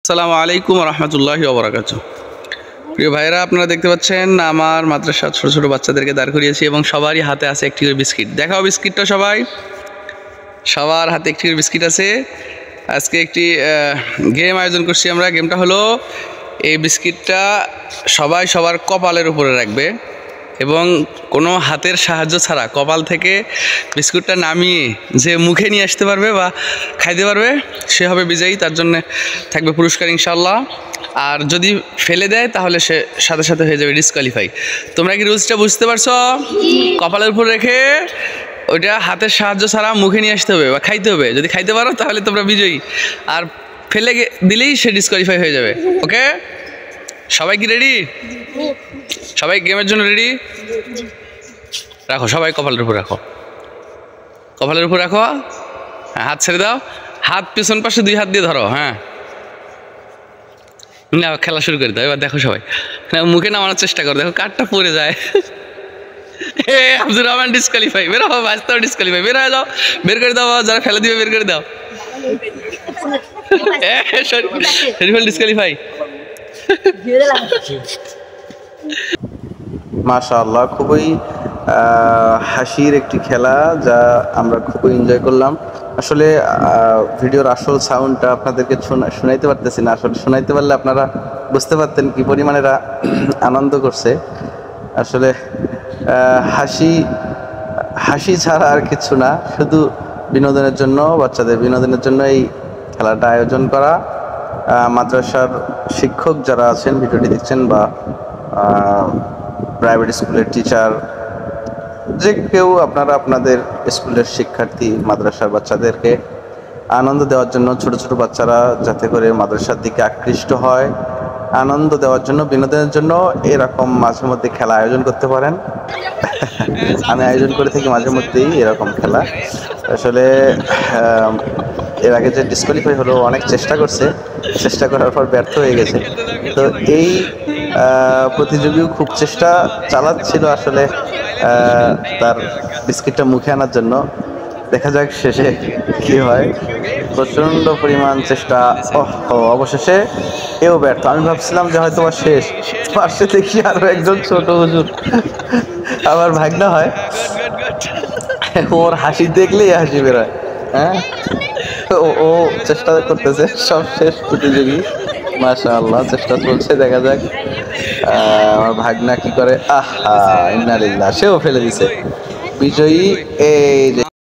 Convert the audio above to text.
আসসালামু আলাইকুম রহমতুল্লাহি ওয়া বারাকাতুহু। প্রিয় ভাইরা, আপনারা দেখতে পাচ্ছেন আমার মাদ্রাসার ছোট ছোট বাচ্চাদেরকে দাঁড় করিয়েছি এবং সবারই হাতে আছে একটি করে বিস্কিট। দেখাও বিস্কিটটা সবাই, সবার হাতে একটি করে বিস্কিট আছে। আজকে একটি গেম আয়োজন করছি আমরা। গেমটা হলো, এই বিস্কিটটা সবাই সবার কপালের উপরে রাখবে এবং কোনো হাতের সাহায্য ছাড়া কপাল থেকে বিস্কুটটা নামিয়ে যে মুখে নিয়ে আসতে পারবে বা খাইতে পারবে সে হবে বিজয়ী। তার জন্য থাকবে পুরস্কার ইনশাল্লাহ। আর যদি ফেলে দেয় তাহলে সে সাথে সাথে হয়ে যাবে ডিসকোয়ালিফাই। তোমরা কি রুলসটা বুঝতে পারছো? কপালের উপর রেখে ওইটা হাতের সাহায্য ছাড়া মুখে নিয়ে আসতে হবে বা খাইতে হবে। যদি খাইতে পারো তাহলে তোমরা বিজয়ী, আর ফেলে দিলেই সে ডিসকোয়ালিফাই হয়ে যাবে। ওকে, সবাই কি রেডি? সবাই গেমের জন্য রেডি? রাখো, সবাই কপালের উপর রাখো, কপালের উপর রাখো। হ্যাঁ, হাত ছেড়ে দাও, হাত পিছন পাশে দুই হাত দিয়ে ধরো। হ্যাঁ, না, খেলা শুরু করে দাও। এবার দেখো সবাই মুখে নামানোর চেষ্টা করো, দেখো কাঠটা পড়ে যায়। আব্দুর রহমান ডিসকোয়ালিফাই। বের হও, বাঁচতেও ডিসকোয়ালিফাই। বের হয়ে যাও, বের করে দাও, যারা ফেলে দিবে বের করে দাও। শরীফুল ডিসকোয়ালিফাই। মাশাআল্লাহ, খুবই হাসির একটি খেলা যা আমরা খুবই এনজয় করলাম। আসলে ভিডিওর আসল সাউন্ডটা আপনাদেরকে শোনাইতে পারতেছি না। আসলে শোনাইতে পারলে আপনারা বুঝতে পারতেন কি পরিমাণে এরা আনন্দ করছে। আসলে হাসি ছাড়া আর কিছু না, শুধু বিনোদনের জন্য, বাচ্চাদের বিনোদনের জন্য এই খেলাটা আয়োজন করা। মাদ্রাসার শিক্ষক যারা আছেন, ভিডিওটি দেখছেন, বা প্রাইভেট স্কুলের টিচার, যে কেউ আপনারা আপনাদের স্কুলের শিক্ষার্থী মাদ্রাসার বাচ্চাদেরকে আনন্দ দেওয়ার জন্য, ছোট ছোট বাচ্চারা যাতে করে মাদ্রাসার দিকে আকৃষ্ট হয়, আনন্দ দেওয়ার জন্য, বিনোদনের জন্য এরকম মাঝে মধ্যে খেলা আয়োজন করতে পারেন। আমি আয়োজন করে থাকি মাঝে মধ্যেই এরকম খেলা। আসলে এর আগে যে ডিসকোয়ালিফাই হলো, অনেক চেষ্টা করছে, চেষ্টা করার পর ব্যর্থ হয়ে গেছে। তো এই প্রতিযোগীও খুব চেষ্টা চালাচ্ছিল আসলে তার বিস্কিটটা মুখে আনার জন্য। দেখা যাক শেষে কি হয়। প্রচণ্ড পরিমাণ চেষ্টা, অবশেষে এও ব্যর্থ। আমি ভাবছিলাম যে হয়তো শেষ, পাশে দেখি আরো একজন ছোট হুজুর, আমার ভাগনা হয়, ওর হাসি দেখলেই হাসি বেরোয়। হ্যাঁ, ও চেষ্টা করতেছে, সব শেষ প্রতিযোগী। মাশাআল্লাহ, চেষ্টা চলছে, দেখা যাক আমার ভাগনা কি করে। আহা, ইন্না লিল্লাহ, সেও ফেলে দিছে। বিজয়ী এই যে